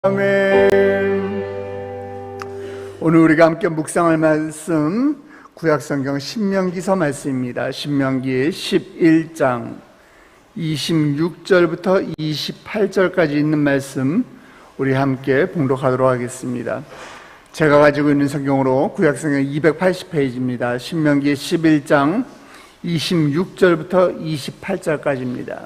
아멘. 오늘 우리가 함께 묵상할 말씀 구약성경 신명기서 말씀입니다. 신명기 11장 26절부터 28절까지 있는 말씀 우리 함께 봉독하도록 하겠습니다. 제가 가지고 있는 성경으로 구약성경 280페이지입니다. 신명기 11장 26절부터 28절까지입니다.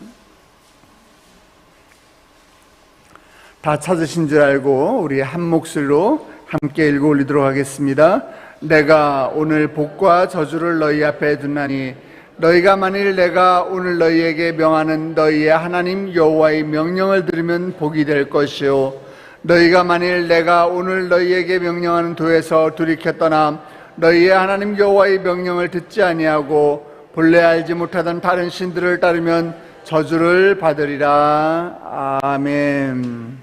다 찾으신 줄 알고 우리 한 목소리로 함께 읽어 올리도록 하겠습니다. 내가 오늘 복과 저주를 너희 앞에 두나니 너희가 만일 내가 오늘 너희에게 명하는 너희의 하나님 여호와의 명령을 들으면 복이 될 것이요 너희가 만일 내가 오늘 너희에게 명령하는 도에서 돌이켜 떠나 너희의 하나님 여호와의 명령을 듣지 아니하고 본래 알지 못하던 다른 신들을 따르면 저주를 받으리라. 아멘.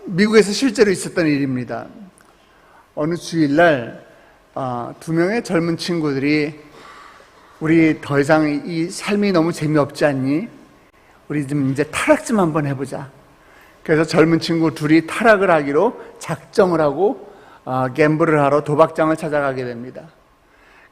미국에서 실제로 있었던 일입니다. 어느 주일날 두 명의 젊은 친구들이 우리 더 이상 이 삶이 너무 재미없지 않니? 우리 좀 이제 타락 좀 한번 해보자. 그래서 젊은 친구 둘이 타락을 하기로 작정을 하고 갬블을 하러 도박장을 찾아가게 됩니다.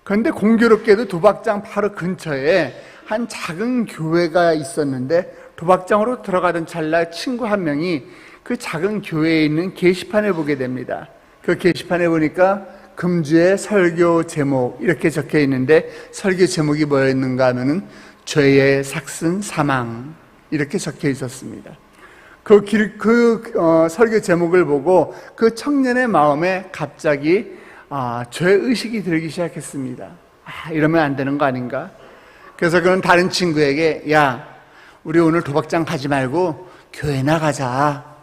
그런데 공교롭게도 도박장 바로 근처에 한 작은 교회가 있었는데 도박장으로 들어가던 찰나 친구 한 명이 그 작은 교회에 있는 게시판을 보게 됩니다. 그 게시판에 보니까 금주의 설교 제목 이렇게 적혀 있는데 설교 제목이 뭐였는가 하면은 죄의 삭슨 사망 이렇게 적혀 있었습니다. 설교 제목을 보고 그 청년의 마음에 갑자기 죄의식이 들기 시작했습니다. 이러면 안 되는 거 아닌가? 그래서 그는 다른 친구에게 야 우리 오늘 도박장 가지 말고 교회나 가자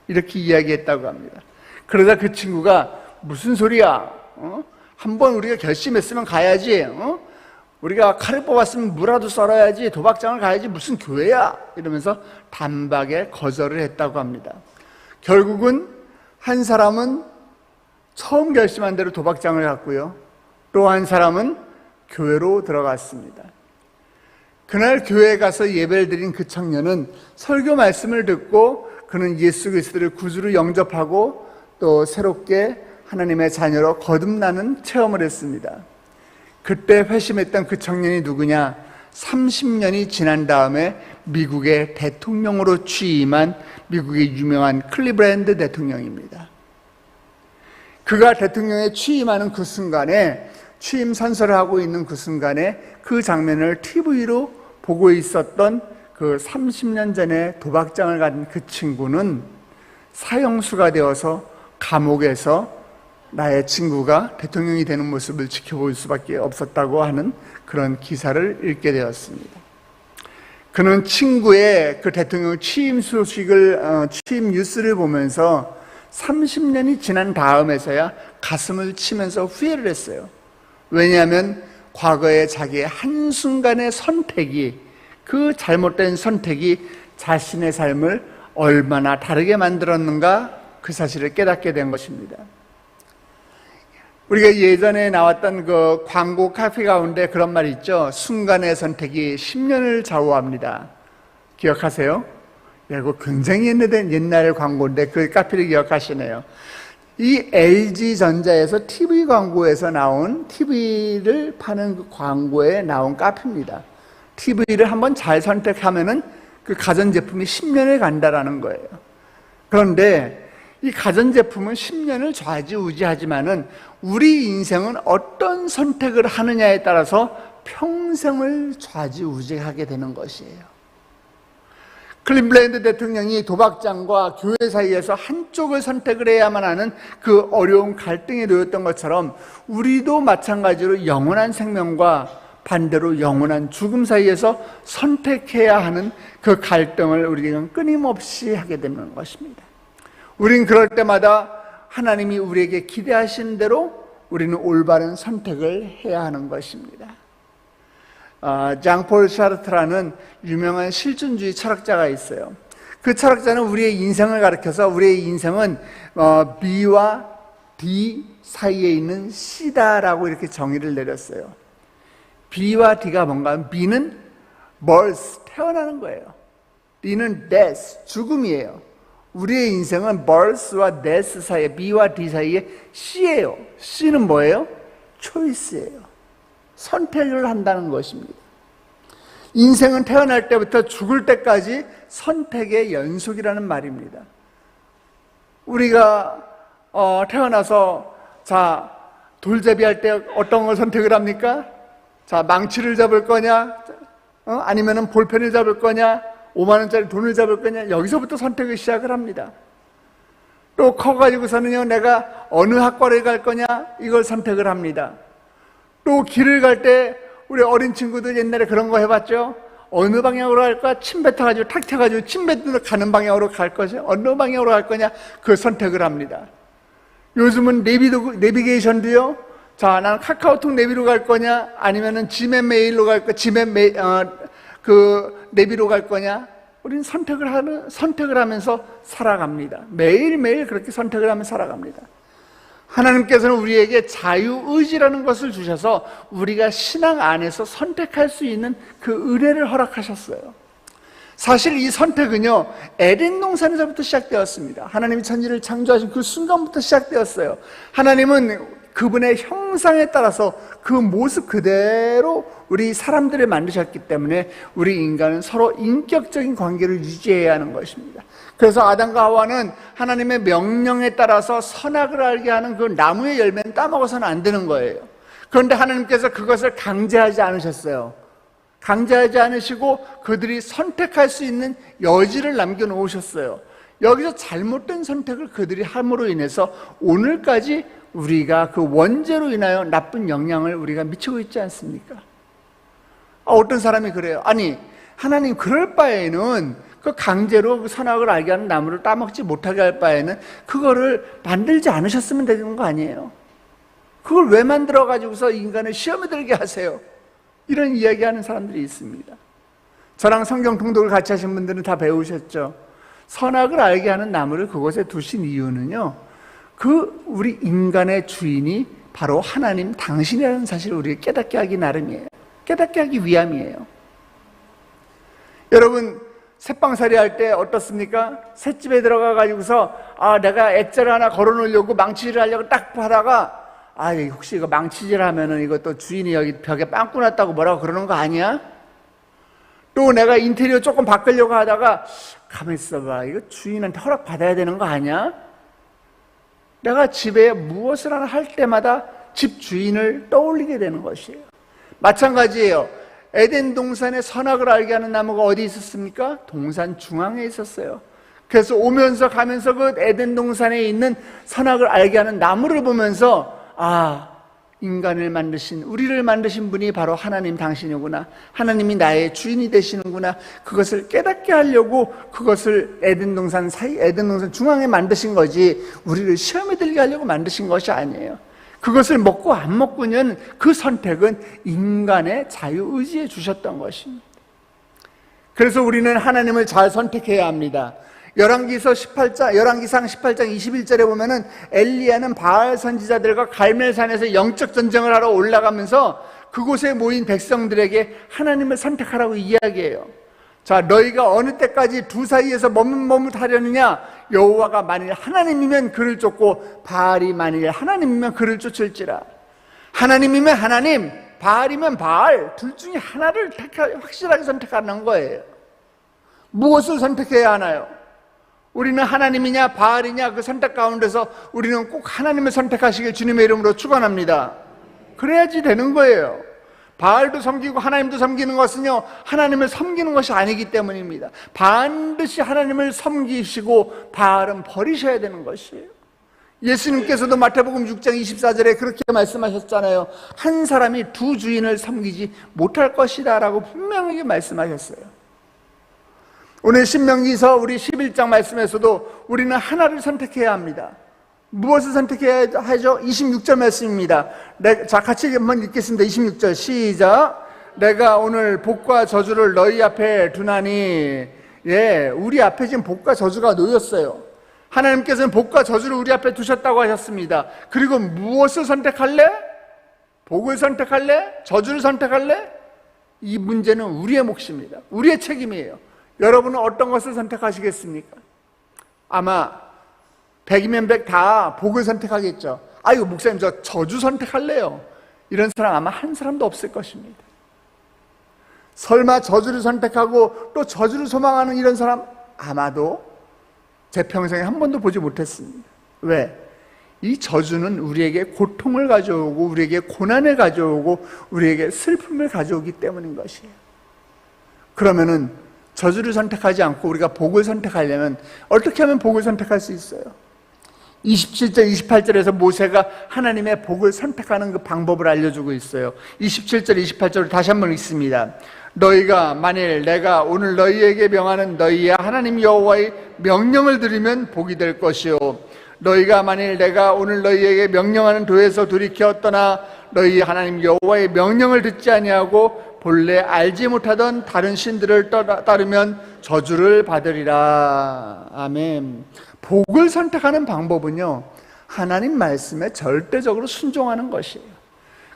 이렇게 이야기했다고 합니다. 그러다 그 친구가 무슨 소리야? 한번 우리가 결심했으면 가야지. 우리가 칼을 뽑았으면 무라도 썰어야지. 도박장을 가야지 무슨 교회야? 이러면서 단박에 거절을 했다고 합니다. 결국은 한 사람은 처음 결심한 대로 도박장을 갔고요. 또 한 사람은 교회로 들어갔습니다. 그날 교회에 가서 예배를 드린 그 청년은 설교 말씀을 듣고 그는 예수 그리스도를 구주로 영접하고 또 새롭게 하나님의 자녀로 거듭나는 체험을 했습니다. 그때 회심했던 그 청년이 누구냐? 30년이 지난 다음에 미국의 대통령으로 취임한 미국의 유명한 클리브랜드 대통령입니다. 그가 대통령에 취임하는 그 순간에 취임 선서를 하고 있는 그 순간에 그 장면을 TV로 보고 있었던 그 30년 전에 도박장을 간 그 친구는 사형수가 되어서 감옥에서 나의 친구가 대통령이 되는 모습을 지켜볼 수밖에 없었다고 하는 그런 기사를 읽게 되었습니다. 그는 친구의 그 대통령 취임 소식을, 취임 뉴스를 보면서 30년이 지난 다음에서야 가슴을 치면서 후회를 했어요. 왜냐하면 과거에 자기의 한순간의 선택이 그 잘못된 선택이 자신의 삶을 얼마나 다르게 만들었는가 그 사실을 깨닫게 된 것입니다. 우리가 예전에 나왔던 그 광고 카피 가운데 그런 말이 있죠. 순간의 선택이 10년을 좌우합니다. 기억하세요? 이거 굉장히 옛날 광고인데 그 카피를 기억하시네요. 이 LG전자에서 TV 광고에서 나온 TV를 파는 그 광고에 나온 카피입니다. TV를 한번 잘 선택하면은 그 가전제품이 10년을 간다라는 거예요. 그런데 이 가전제품은 10년을 좌지우지하지만은 우리 인생은 어떤 선택을 하느냐에 따라서 평생을 좌지우지하게 되는 것이에요. 클리블랜드 대통령이 도박장과 교회 사이에서 한쪽을 선택을 해야만 하는 그 어려운 갈등에 놓였던 것처럼 우리도 마찬가지로 영원한 생명과 반대로 영원한 죽음 사이에서 선택해야 하는 그 갈등을 우리는 끊임없이 하게 되는 것입니다. 우린 그럴 때마다 하나님이 우리에게 기대하신 대로 우리는 올바른 선택을 해야 하는 것입니다. 장폴 샤르트라는 유명한 실존주의 철학자가 있어요. 그 철학자는 우리의 인생을 가리켜서 우리의 인생은 B와 D 사이에 있는 C다라고 이렇게 정의를 내렸어요. B와 D가 뭔가? B는 birth, 태어나는 거예요. D는 death, 죽음이에요. 우리의 인생은 birth와 death 사이에, B와 D 사이에 C예요. C는 뭐예요? choice예요. 선택을 한다는 것입니다. 인생은 태어날 때부터 죽을 때까지 선택의 연속이라는 말입니다. 우리가 태어나서 돌잡이 할 때 어떤 걸 선택을 합니까? 망치를 잡을 거냐? 아니면 볼펜을 잡을 거냐? 5만 원짜리 돈을 잡을 거냐? 여기서부터 선택을 시작을 합니다. 또 커가지고서는요, 내가 어느 학과를 갈 거냐? 이걸 선택을 합니다. 또 길을 갈 때 우리 어린 친구들 옛날에 그런 거 해봤죠? 어느 방향으로 갈까? 침 뱉어가지고 탁 튀어가지고 침 뱉는 가는 방향으로 갈 거지? 어느 방향으로 갈 거냐? 그걸 선택을 합니다. 요즘은 내비게이션도요. 나는 카카오톡 내비로 갈 거냐? 아니면은 지메 메일로 갈 거냐? 내비로 갈 거냐? 우리는 선택을 하면서 살아갑니다. 매일매일 그렇게 선택을 하면서 살아갑니다. 하나님께서는 우리에게 자유의지라는 것을 주셔서 우리가 신앙 안에서 선택할 수 있는 그 은혜를 허락하셨어요. 사실 이 선택은요, 에덴 동산에서부터 시작되었습니다. 하나님이 천지를 창조하신 그 순간부터 시작되었어요. 하나님은 그분의 형상에 따라서 그 모습 그대로 우리 사람들을 만드셨기 때문에 우리 인간은 서로 인격적인 관계를 유지해야 하는 것입니다. 그래서 아담과 하와는 하나님의 명령에 따라서 선악을 알게 하는 그 나무의 열매는 따먹어서는 안 되는 거예요. 그런데 하나님께서 그것을 강제하지 않으셨어요. 강제하지 않으시고 그들이 선택할 수 있는 여지를 남겨놓으셨어요. 여기서 잘못된 선택을 그들이 함으로 인해서 오늘까지 우리가 그 원죄로 인하여 나쁜 영향을 우리가 미치고 있지 않습니까? 어떤 사람이 그래요. 아니, 하나님 그럴 바에는 그 강제로 그 선악을 알게 하는 나무를 따먹지 못하게 할 바에는 그거를 만들지 않으셨으면 되는 거 아니에요? 그걸 왜 만들어가지고서 인간을 시험에 들게 하세요? 이런 이야기하는 사람들이 있습니다. 저랑 성경 통독을 같이 하신 분들은 다 배우셨죠? 선악을 알게 하는 나무를 그곳에 두신 이유는요, 우리 인간의 주인이 바로 하나님 당신이라는 사실을 우리가 깨닫게 하기 나름이에요. 깨닫게 하기 위함이에요. 여러분, 새빵살이 할 때 어떻습니까? 셋집에 들어가가지고서 내가 액자를 하나 걸어놓으려고 망치질을 하려고 딱 하다가 혹시 이거 망치질 하면은 이거 또 주인이 여기 벽에 빵꾸 났다고 뭐라고 그러는 거 아니야? 또 내가 인테리어 조금 바꾸려고 하다가 가만히 있어봐, 이거 주인한테 허락 받아야 되는 거 아니야? 내가 집에 무엇을 하나 할 때마다 집 주인을 떠올리게 되는 것이에요. 마찬가지예요. 에덴 동산에 선악을 알게 하는 나무가 어디 있었습니까? 동산 중앙에 있었어요. 그래서 오면서 가면서 그 에덴 동산에 있는 선악을 알게 하는 나무를 보면서 인간을 만드신, 우리를 만드신 분이 바로 하나님 당신이구나, 하나님이 나의 주인이 되시는구나, 그것을 깨닫게 하려고 그것을 에덴 동산 중앙에 만드신 거지 우리를 시험에 들게 하려고 만드신 것이 아니에요. 그것을 먹고 안 먹고는 그 선택은 인간의 자유의지에 주셨던 것입니다. 그래서 우리는 하나님을 잘 선택해야 합니다. 열왕기상 18장 21절에 보면은 엘리야는 바알 선지자들과 갈멜산에서 영적 전쟁을 하러 올라가면서 그곳에 모인 백성들에게 하나님을 선택하라고 이야기해요. 너희가 어느 때까지 두 사이에서 머뭇머뭇하려느냐? 여호와가 만일 하나님이면 그를 쫓고 바알이 만일 하나님이면 그를 쫓을지라. 하나님이면 하나님, 바알이면 바알, 둘 중에 하나를 확실하게 선택하는 거예요. 무엇을 선택해야 하나요? 우리는 하나님이냐 바알이냐 그 선택 가운데서 우리는 꼭 하나님을 선택하시길 주님의 이름으로 축원합니다. 그래야지 되는 거예요. 바알도 섬기고 하나님도 섬기는 것은요, 하나님을 섬기는 것이 아니기 때문입니다. 반드시 하나님을 섬기시고 바알은 버리셔야 되는 것이에요. 예수님께서도 마태복음 6장 24절에 그렇게 말씀하셨잖아요. 한 사람이 두 주인을 섬기지 못할 것이다 라고 분명하게 말씀하셨어요. 오늘 신명기서 우리 11장 말씀에서도 우리는 하나를 선택해야 합니다. 무엇을 선택해야 하죠? 26절 말씀입니다. 같이 한번 읽겠습니다. 26절 시작. 내가 오늘 복과 저주를 너희 앞에 두나니. 우리 앞에 지금 복과 저주가 놓였어요. 하나님께서는 복과 저주를 우리 앞에 두셨다고 하셨습니다. 그리고 무엇을 선택할래? 복을 선택할래? 저주를 선택할래? 이 문제는 우리의 몫입니다. 우리의 책임이에요. 여러분은 어떤 것을 선택하시겠습니까? 아마 100이면 100 다 복을 선택하겠죠. 아이고 목사님 저 저주 선택할래요. 이런 사람 아마 한 사람도 없을 것입니다. 설마 저주를 선택하고 또 저주를 소망하는 이런 사람 아마도 제 평생에 한 번도 보지 못했습니다. 왜? 이 저주는 우리에게 고통을 가져오고 우리에게 고난을 가져오고 우리에게 슬픔을 가져오기 때문인 것이에요. 그러면은 저주를 선택하지 않고 우리가 복을 선택하려면 어떻게 하면 복을 선택할 수 있어요? 27절, 28절에서 모세가 하나님의 복을 선택하는 그 방법을 알려주고 있어요. 27절, 28절을 다시 한번 읽습니다. 너희가 만일 내가 오늘 너희에게 명하는 너희의 하나님 여호와의 명령을 들으면 복이 될 것이요 너희가 만일 내가 오늘 너희에게 명령하는 도에서 돌이켜 떠나 너희 하나님 여호와의 명령을 듣지 아니하고 본래 알지 못하던 다른 신들을 따르면 저주를 받으리라. 아멘. 복을 선택하는 방법은요, 하나님 말씀에 절대적으로 순종하는 것이에요.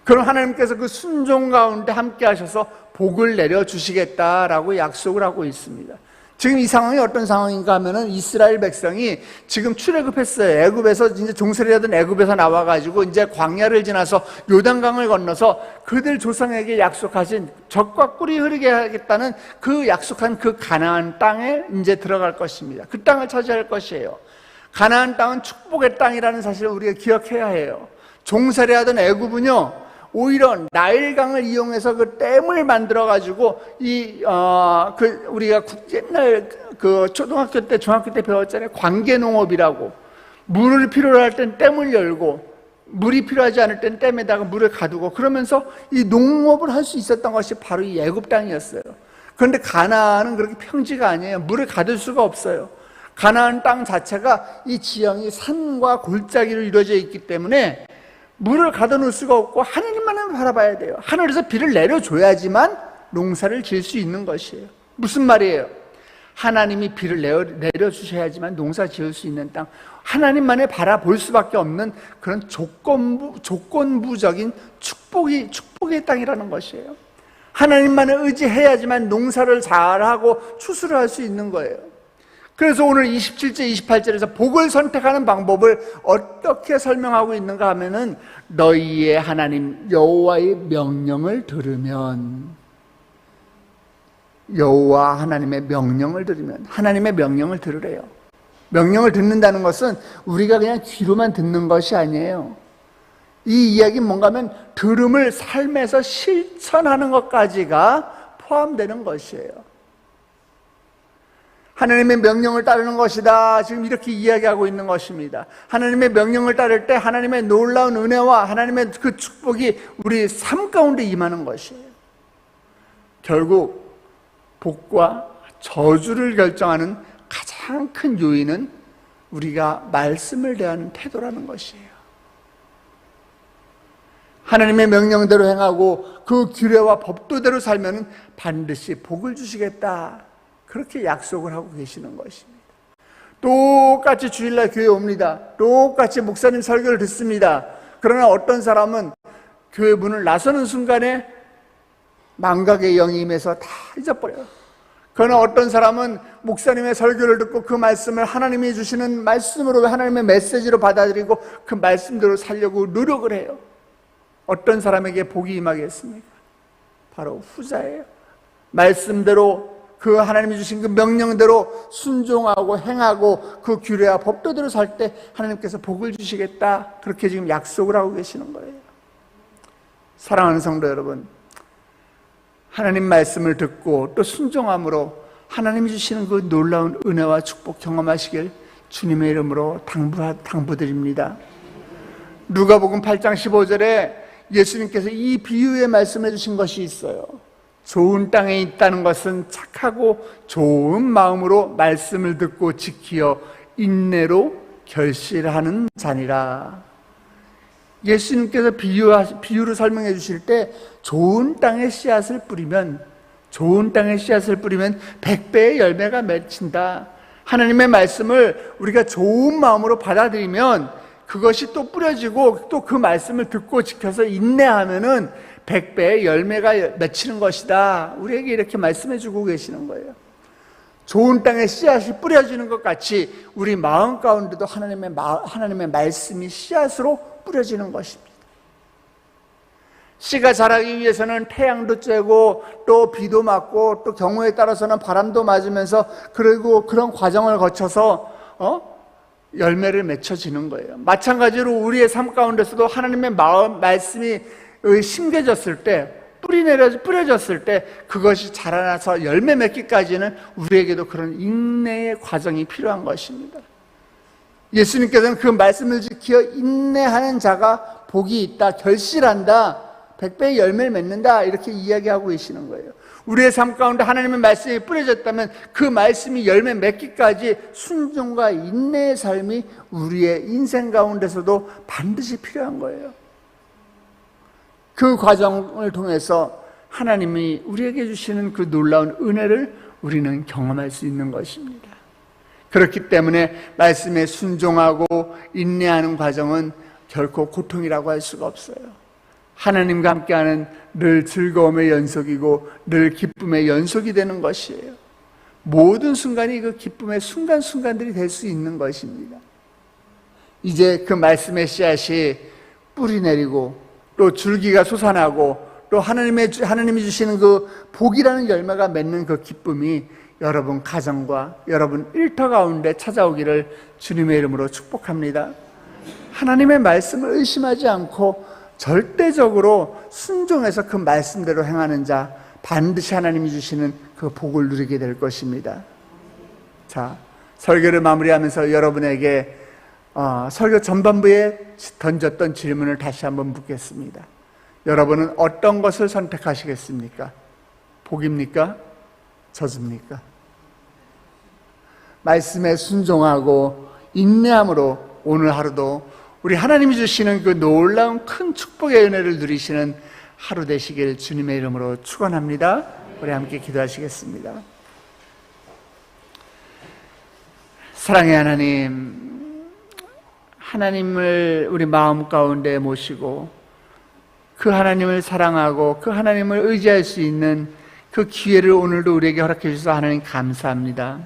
그럼 하나님께서 그 순종 가운데 함께 하셔서 복을 내려주시겠다라고 약속을 하고 있습니다. 지금 이 상황이 어떤 상황인가 하면은 이스라엘 백성이 지금 출애굽했어요. 애굽에서 이제 종살이 하던 애굽에서 나와가지고 이제 광야를 지나서 요단강을 건너서 그들 조상에게 약속하신 젖과 꿀이 흐르게 하겠다는 그 약속한 그 가나안 땅에 이제 들어갈 것입니다. 그 땅을 차지할 것이에요. 가나안 땅은 축복의 땅이라는 사실을 우리가 기억해야 해요. 종살이 하던 애굽은요, 오히려 나일강을 이용해서 그 댐을 만들어가지고 우리가 옛날 그 초등학교 때, 중학교 때 배웠잖아요. 관계농업이라고. 물을 필요로 할 땐 댐을 열고, 물이 필요하지 않을 땐 댐에다가 물을 가두고, 그러면서 이 농업을 할 수 있었던 것이 바로 이 애굽 땅이었어요. 그런데 가나안은 그렇게 평지가 아니에요. 물을 가둘 수가 없어요. 가나안 땅 자체가 이 지형이 산과 골짜기로 이루어져 있기 때문에 물을 가둬놓을 수가 없고 하나님만을 바라봐야 돼요. 하늘에서 비를 내려줘야지만 농사를 지을 수 있는 것이에요. 무슨 말이에요? 하나님이 비를 내려주셔야지만 농사 지을 수 있는 땅, 하나님만을 바라볼 수밖에 없는 그런 조건부적인 축복의 땅이라는 것이에요. 하나님만을 의지해야지만 농사를 잘하고 추수를 할 수 있는 거예요. 그래서 오늘 27절, 28절에서 복을 선택하는 방법을 어떻게 설명하고 있는가 하면은 너희의 하나님 여호와의 명령을 들으면, 여호와 하나님의 명령을 들으면, 하나님의 명령을 들으래요. 명령을 듣는다는 것은 우리가 그냥 귀로만 듣는 것이 아니에요. 이 이야기는 뭔가 하면 들음을 삶에서 실천하는 것까지가 포함되는 것이에요. 하나님의 명령을 따르는 것이다. 지금 이렇게 이야기하고 있는 것입니다. 하나님의 명령을 따를 때 하나님의 놀라운 은혜와 하나님의 그 축복이 우리 삶 가운데 임하는 것이에요. 결국 복과 저주를 결정하는 가장 큰 요인은 우리가 말씀을 대하는 태도라는 것이에요. 하나님의 명령대로 행하고 그 규례와 법도대로 살면 반드시 복을 주시겠다. 그렇게 약속을 하고 계시는 것입니다. 똑같이 주일날 교회 옵니다. 똑같이 목사님 설교를 듣습니다. 그러나 어떤 사람은 교회 문을 나서는 순간에 망각의 영이 임해서 다 잊어버려요. 그러나 어떤 사람은 목사님의 설교를 듣고 그 말씀을 하나님이 주시는 말씀으로, 하나님의 메시지로 받아들이고 그 말씀대로 살려고 노력을 해요. 어떤 사람에게 복이 임하겠습니까? 바로 후자예요. 말씀대로, 그 하나님이 주신 그 명령대로 순종하고 행하고 그 규례와 법도대로 살 때 하나님께서 복을 주시겠다. 그렇게 지금 약속을 하고 계시는 거예요. 사랑하는 성도 여러분, 하나님 말씀을 듣고 또 순종함으로 하나님이 주시는 그 놀라운 은혜와 축복 경험하시길 주님의 이름으로 당부드립니다. 누가복음 8장 15절에 예수님께서 이 비유의 말씀해 주신 것이 있어요. 좋은 땅에 있다는 것은 착하고 좋은 마음으로 말씀을 듣고 지키어 인내로 결실하는 자니라. 예수님께서 비유를 설명해 주실 때 좋은 땅에 씨앗을 뿌리면 100배의 열매가 맺힌다. 하나님의 말씀을 우리가 좋은 마음으로 받아들이면 그것이 또 뿌려지고 또 그 말씀을 듣고 지켜서 인내하면은 100배의 열매가 맺히는 것이다. 우리에게 이렇게 말씀해 주고 계시는 거예요. 좋은 땅에 씨앗이 뿌려지는 것 같이 우리 마음 가운데도 하나님의 말씀이 씨앗으로 뿌려지는 것입니다. 씨가 자라기 위해서는 태양도 쬐고 또 비도 맞고 또 경우에 따라서는 바람도 맞으면서 그리고 그런 과정을 거쳐서 열매를 맺혀지는 거예요. 마찬가지로 우리의 삶 가운데서도 하나님의 말씀이 심겨졌을 때, 뿌려졌을 때 그것이 자라나서 열매 맺기까지는 우리에게도 그런 인내의 과정이 필요한 것입니다. 예수님께서는 그 말씀을 지켜 인내하는 자가 복이 있다, 결실한다, 100배의 열매를 맺는다, 이렇게 이야기하고 계시는 거예요. 우리의 삶 가운데 하나님의 말씀이 뿌려졌다면 그 말씀이 열매 맺기까지 순종과 인내의 삶이 우리의 인생 가운데서도 반드시 필요한 거예요. 그 과정을 통해서 하나님이 우리에게 주시는 그 놀라운 은혜를 우리는 경험할 수 있는 것입니다. 그렇기 때문에 말씀에 순종하고 인내하는 과정은 결코 고통이라고 할 수가 없어요. 하나님과 함께하는 늘 즐거움의 연속이고 늘 기쁨의 연속이 되는 것이에요. 모든 순간이 그 기쁨의 순간순간들이 될 수 있는 것입니다. 이제 그 말씀의 씨앗이 뿌리 내리고 또 줄기가 솟아나고 또 하나님이 주시는 그 복이라는 열매가 맺는 그 기쁨이 여러분 가정과 여러분 일터 가운데 찾아오기를 주님의 이름으로 축복합니다. 하나님의 말씀을 의심하지 않고 절대적으로 순종해서 그 말씀대로 행하는 자, 반드시 하나님이 주시는 그 복을 누리게 될 것입니다. 자, 설교를 마무리하면서 여러분에게 설교 전반부에 던졌던 질문을 다시 한번 묻겠습니다. 여러분은 어떤 것을 선택하시겠습니까? 복입니까? 저주입니까? 말씀에 순종하고 인내함으로 오늘 하루도 우리 하나님이 주시는 그 놀라운 큰 축복의 은혜를 누리시는 하루 되시길 주님의 이름으로 축원합니다. 우리 함께 기도하시겠습니다. 사랑의 하나님, 하나님을 우리 마음 가운데 모시고 그 하나님을 사랑하고 그 하나님을 의지할 수 있는 그 기회를 오늘도 우리에게 허락해 주셔서 하나님 감사합니다.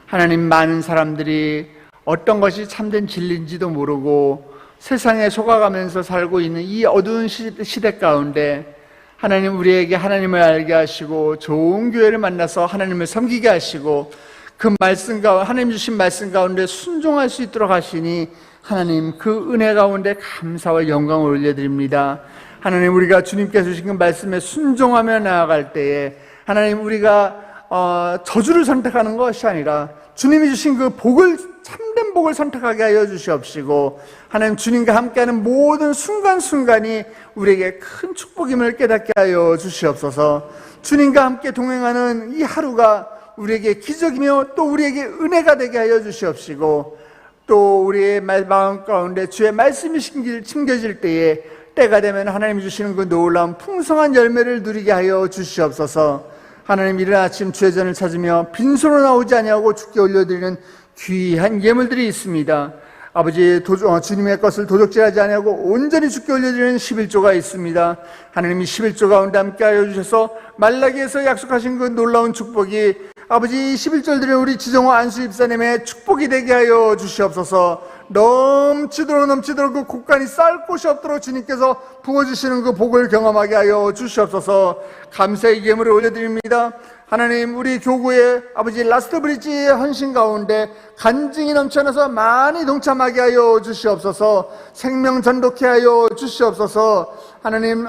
하나님, 많은 사람들이 어떤 것이 참된 진리인지도 모르고 세상에 속아가면서 살고 있는 이 어두운 시대 가운데 하나님, 우리에게 하나님을 알게 하시고 좋은 교회를 만나서 하나님을 섬기게 하시고 그 말씀 가운데, 하나님 주신 말씀 가운데 순종할 수 있도록 하시니 하나님, 그 은혜 가운데 감사와 영광을 올려드립니다. 하나님, 우리가 주님께서 주신 그 말씀에 순종하며 나아갈 때에 하나님, 우리가 저주를 선택하는 것이 아니라 주님이 주신 그 복을, 참된 복을 선택하게 하여 주시옵시고 하나님, 주님과 함께하는 모든 순간순간이 우리에게 큰 축복임을 깨닫게 하여 주시옵소서. 주님과 함께 동행하는 이 하루가 우리에게 기적이며 또 우리에게 은혜가 되게 하여 주시옵시고 또 우리의 마음 가운데 주의 말씀이 심겨질 때에 때가 되면 하나님이 주시는 그 놀라운 풍성한 열매를 누리게 하여 주시옵소서. 하나님, 이른 아침 주의 전을 찾으며 빈손으로 나오지 아니하고 주께 올려드리는 귀한 예물들이 있습니다. 아버지, 주님의 것을 도적질하지 아니하고 온전히 주께 올려드리는 11조가 있습니다. 하나님이 11조 가운데 함께 하여 주셔서 말라기에서 약속하신 그 놀라운 축복이 아버지 11절들은 우리 지정호 안수 입사님의 축복이 되게 하여 주시옵소서. 넘치도록 그 곳간이 쌀 곳이 없도록 주님께서 부어주시는 그 복을 경험하게 하여 주시옵소서. 감사의 예물을 올려드립니다. 하나님, 우리 교구의 아버지 라스트 브릿지 헌신 가운데 간증이 넘쳐나서 많이 동참하게 하여 주시옵소서. 생명 전독케 하여 주시옵소서. 하나님,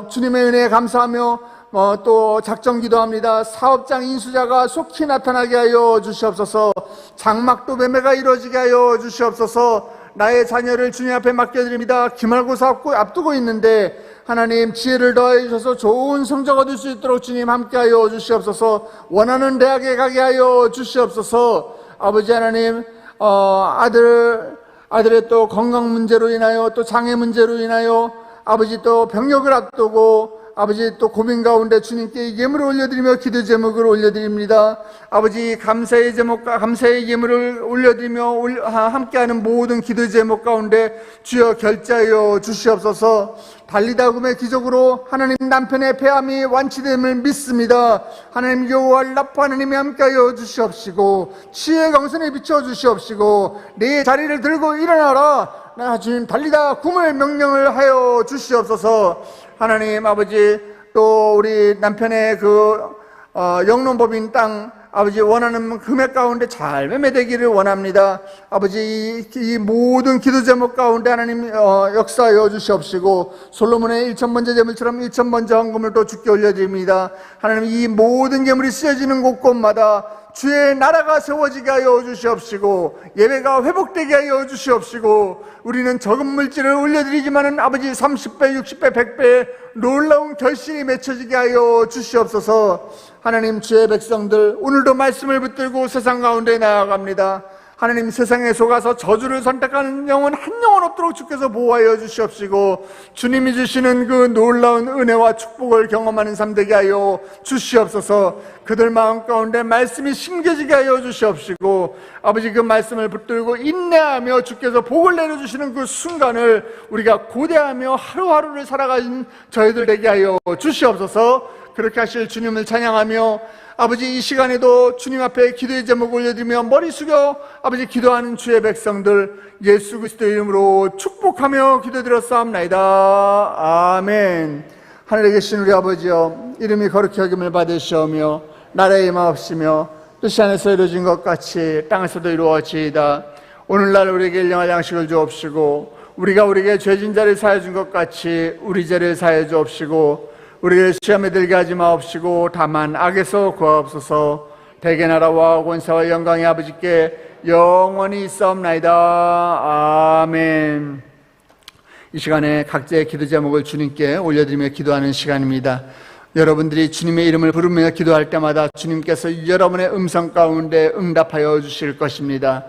주님의 은혜에 감사하며 또 작정 기도합니다. 사업장 인수자가 속히 나타나게 하여 주시옵소서. 장막도 매매가 이루어지게 하여 주시옵소서. 나의 자녀를 주님 앞에 맡겨드립니다. 기말고사 앞두고 있는데 하나님, 지혜를 더해 주셔서 좋은 성적 얻을 수 있도록 주님 함께하여 주시옵소서. 원하는 대학에 가게 하여 주시옵소서. 아버지 하나님, 아들의 또 건강 문제로 인하여 또 장애 문제로 인하여 아버지 또 병역을 앞두고 아버지 또 고민 가운데 주님께 예물을 올려드리며 기도 제목을 올려드립니다. 아버지 감사의 제목과 감사의 예물을 올려드리며 함께하는 모든 기도 제목 가운데 주여 결제하여 주시옵소서. 달리다금의 기적으로 하나님 남편의 폐암이 완치됨을 믿습니다. 하나님 여호와 라파 하나님이 함께하여 주시옵시고 치유의 강선에 비춰 주시옵시고 내 자리를 들고 일어나라. 나 주님 달리다 굼을 명령을 하여 주시옵소서. 하나님 아버지 또 우리 남편의 영농법인 땅 아버지 원하는 금액 가운데 잘 매매되기를 원합니다. 아버지 이 모든 기도 제목 가운데 하나님 역사하여 주시옵시고 솔로몬의 1,000번째 제물처럼 1,000번째 헌금을 또 주께 올려드립니다. 하나님 이 모든 예물이 쓰여지는 곳곳마다 주의 나라가 세워지게 하여 주시옵시고 예배가 회복되게 하여 주시옵시고 우리는 적은 물질을 올려드리지만은 아버지 30배, 60배, 100배 놀라운 결실이 맺혀지게 하여 주시옵소서. 하나님 주의 백성들 오늘도 말씀을 붙들고 세상 가운데 나아갑니다. 하나님 세상에 속아서 저주를 선택하는 영혼 한 영혼 없도록 주께서 보호하여 주시옵시고 주님이 주시는 그 놀라운 은혜와 축복을 경험하는 삶 되게 하여 주시옵소서. 그들 마음 가운데 말씀이 심겨지게 하여 주시옵시고 아버지 그 말씀을 붙들고 인내하며 주께서 복을 내려주시는 그 순간을 우리가 고대하며 하루하루를 살아가는 저희들 되게 하여 주시옵소서. 그렇게 하실 주님을 찬양하며 아버지 이 시간에도 주님 앞에 기도의 제목을 올려드리며 머리 숙여 아버지 기도하는 주의 백성들 예수 그리스도의 이름으로 축복하며 기도드렸사옵나이다. 아멘. 하늘에 계신 우리 아버지여 이름이 거룩히 여김을 받으시오며 나라의 임하옵시며 뜻이 하늘에서 이루어진 것 같이 땅에서도 이루어지이다. 오늘날 우리에게 일용할 양식을 주옵시고 우리가 우리에게 죄진 자를 사하여 준 것 같이 우리 죄를 사하여 주옵시고 우리를 시험에 들게 하지 마옵시고 다만 악에서 구하옵소서. 대개 나라와 권세와 영광이 아버지께 영원히 있사옵나이다. 아멘. 이 시간에 각자의 기도 제목을 주님께 올려드리며 기도하는 시간입니다. 여러분들이 주님의 이름을 부르며 기도할 때마다 주님께서 여러분의 음성 가운데 응답하여 주실 것입니다.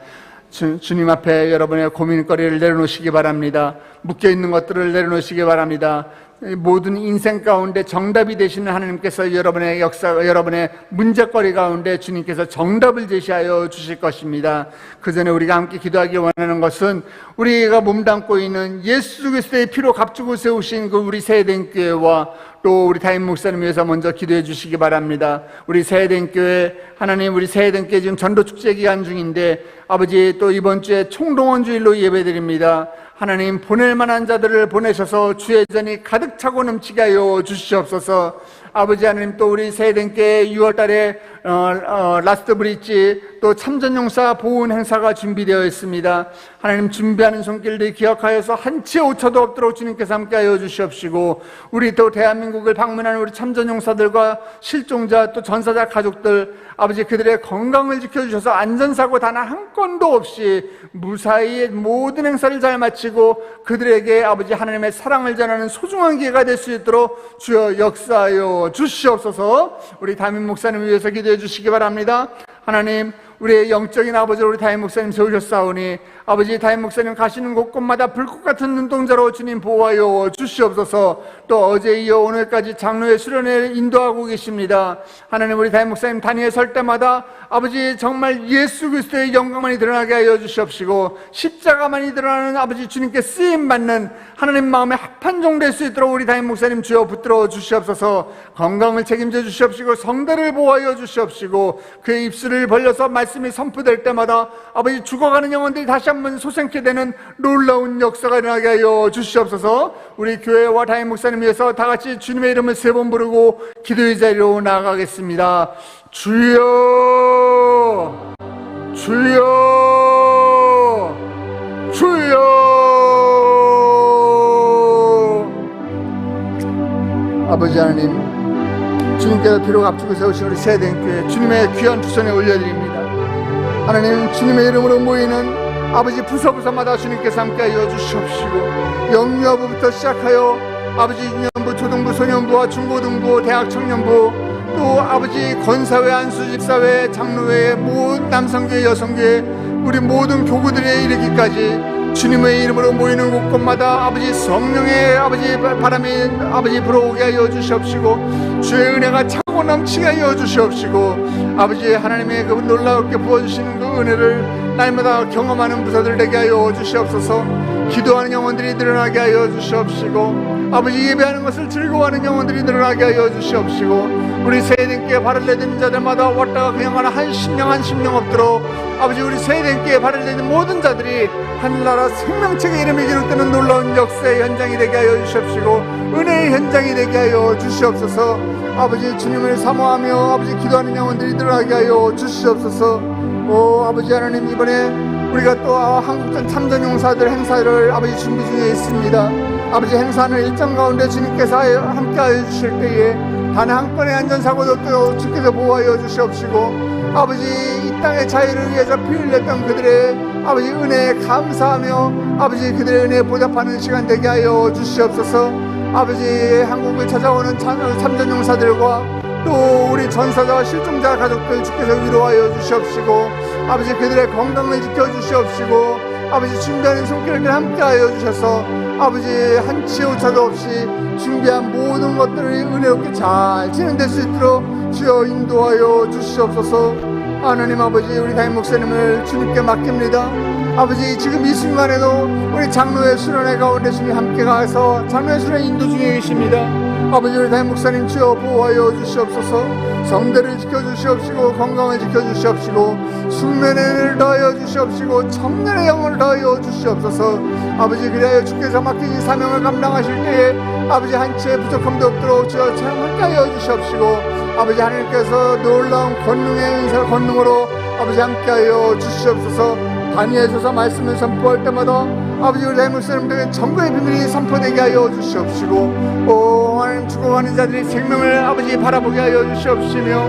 주님 앞에 여러분의 고민거리를 내려놓으시기 바랍니다. 묶여있는 것들을 내려놓으시기 바랍니다. 모든 인생 가운데 정답이 되시는 하나님께서 여러분의 여러분의 문제거리 가운데 주님께서 정답을 제시하여 주실 것입니다. 그 전에 우리가 함께 기도하기 원하는 것은 우리가 몸담고 있는 예수 그리스도의 피로 값주고 세우신 그 우리 세대인 교회와 또 우리 담임 목사님 위해서 먼저 기도해 주시기 바랍니다. 우리 세대인 교회 하나님 우리 세대인 교회 지금 전도축제 기간 중인데 아버지 또 이번 주에 총동원 주일로 예배드립니다. 하나님 보낼 만한 자들을 보내셔서 주의 전이 가득 차고 넘치게 하여 주시옵소서. 아버지 하나님 또 우리 세대인께 6월달에 라스트 브릿지 또 참전용사 보훈 행사가 준비되어 있습니다. 하나님 준비하는 손길들 기억하여서 한치의 오차도 없도록 주님께서 함께하여 주시옵시고 우리 또 대한민국을 방문하는 우리 참전용사들과 실종자 또 전사자 가족들 아버지 그들의 건강을 지켜주셔서 안전사고 단 한 건도 없이 무사히 모든 행사를 잘 마치고 그들에게 아버지 하나님의 사랑을 전하는 소중한 기회가 될 수 있도록 주여 역사하여 주시옵소서. 우리 담임 목사님 위해서 기도해 주시기 바랍니다. 하나님 우리의 영적인 아버지로 우리 담임 목사님 세우셨사오니 아버지 담임 목사님 가시는 곳곳마다 불꽃 같은 눈동자로 주님 보호하여 주시옵소서. 또 어제 이어 오늘까지 장로의 수련회를 인도하고 계십니다. 하나님 우리 담임 목사님 단위에 설 때마다 아버지 정말 예수 그리스도의 영광만이 드러나게 하여 주시옵시고 십자가만이 드러나는 아버지 주님께 쓰임받는 하나님 마음에 합한 종 될 수 있도록 우리 담임 목사님 주여 붙들어 주시옵소서. 건강을 책임져 주시옵시고 성대를 보호하여 주시옵시고 그의 입술을 벌려서 말씀이 선포될 때마다 아버지 죽어가는 영혼들이 다시 한번 소생케 되는 놀라운 역사가 일어나게 하여 주시옵소서. 우리 교회와 담임 목사님 위해서 다 같이 주님의 이름을 3번 부르고 기도의 자리로 나아가겠습니다. 주여 주여 주여. 아버지 하나님 주님께서 피로 값주고 세우신 우리 세대인교회 주님의 귀한 두 손에 올려드립니다. 하나님 주님의 이름으로 모이는 아버지 부서부서마다 주님께서 함께하여 주시옵시고 영유아부부터 시작하여 아버지 유년부, 초등부, 소년부와 중고등부, 대학 청년부 또 아버지 건사회, 안수집사회, 장로회, 모든 남성교회, 여성교회 우리 모든 교구들에 이르기까지 주님의 이름으로 모이는 곳곳마다 아버지 성령의 아버지 바람이 아버지 불어오게 하여 주시옵시고 주의 은혜가 차고 넘치게 하여 주시옵시고 아버지 하나님의 그 놀랍게 부어주시는 그 은혜를 날마다 경험하는 부서들 되게 하여 주시옵소서. 기도하는 영혼들이 늘어나게 하여 주시옵시고 아버지 예배하는 것을 즐거워하는 영혼들이 늘어나게 하여 주시옵시고 우리 세대께 발을 내딛는 자들마다 왔다가 그냥 한 심령 한 심령 없도록 아버지 우리 세대께 발을 내딛는 모든 자들이 하늘나라 생명책의 이름이 기록되는 놀라운 역사의 현장이 되게 하여 주시옵시고 은혜의 현장이 되게 하여 주시옵소서. 아버지 주님을 사모하며 아버지 기도하는 영혼들이 늘어나게 하여 주시옵소서. 아버지 하나님 이번에 우리가 또 한국전 참전용사들 행사를 아버지 준비 중에 있습니다. 아버지 행사는 일정 가운데 주님께서 함께 하여 주실 때에 단 한 건의 안전사고도 또 주께서 보호하여 주시옵시고 아버지 이 땅의 자유를 위해서 피 흘렸던 그들의 아버지 은혜에 감사하며 아버지 그들의 은혜에 보답하는 시간 되게 하여 주시옵소서. 아버지 한국을 찾아오는 참전용사들과 또 우리 전사자와 실종자 가족들 주께서 위로하여 주시옵시고 아버지 그들의 건강을 지켜주시옵시고 아버지 준비하는 손길을 함께하여 주셔서 아버지 한치 오차도 없이 준비한 모든 것들을 은혜롭게 잘 진행될 수 있도록 주여 인도하여 주시옵소서. 하나님 아버지 우리 담임 목사님을 주님께 맡깁니다. 아버지 지금 이 순간에도 우리 장로의 수련회 가운데 주님 함께 가서 장로의 수련회 인도 중에 계십니다. 아버지 우리 담임 목사님 주여 보호하여 주시옵소서. 성대를 지켜주시옵시고 건강을 지켜주시옵시고 숙면을 더하여 주시옵시고 청년의 영혼을 더하여 주시옵소서. 아버지 그리하여 주께서 맡기신 사명을 감당하실 때에 아버지 한치의 부족함도 없도록 주여 함께 하여 주시옵시고 아버지 하나님께서 놀라운 권능의 은사 권능으로 아버지 함께하여 주시옵소서. 다니엘서서 말씀을 선포할 때마다 아버지 우리 담임 목사님들에게 전거의 비밀이 선포되게 하여 주시옵시고 하나님 죽어가는 자들이 생명을 아버지 바라보게 하여 주시옵시며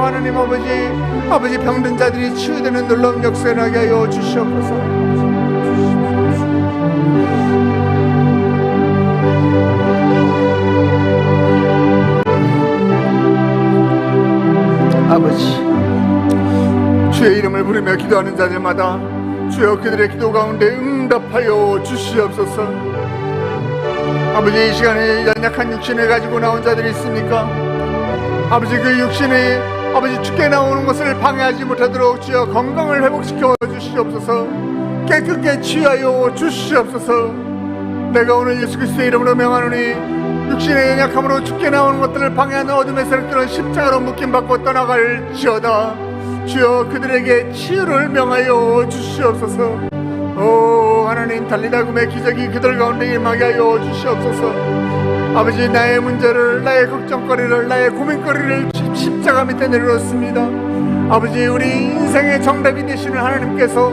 하나님 아버지 병든 자들이 치유되는 놀라운 역사를 하게 하여 주시옵소서. 아버지 주의 이름을 부르며 기도하는 자들마다 주여 그들의 기도 가운데 응답하여 주시옵소서. 아버지 이 시간에 연약한 육신을 가지고 나온 자들이 있습니까? 아버지 그 육신이 아버지 죽게 나오는 것을 방해하지 못하도록 주여 건강을 회복시켜 주시옵소서. 깨끗게 치유하여 주시옵소서. 내가 오늘 예수 그리스도의 이름으로 명하노니 육신의 연약함으로 죽게 나오는 것들을 방해하는 어둠의 세력들은 십자가로 묶임받고 떠나갈지어다. 주여 그들에게 치유를 명하여 주시옵소서. 하나님 달리다금의 기적이 그들 가운데 임하게 하여 주시옵소서. 아버지 나의 문제를 나의 걱정거리를 나의 고민거리를 십자가 밑에 내려놓습니다. 아버지 우리 인생의 정답이 되시는 하나님께서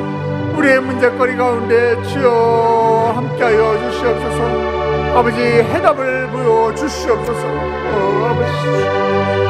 우리의 문제거리 가운데 주여 함께하여 주시옵소서. 아버지 해답을 보여 주시옵소서. 아버지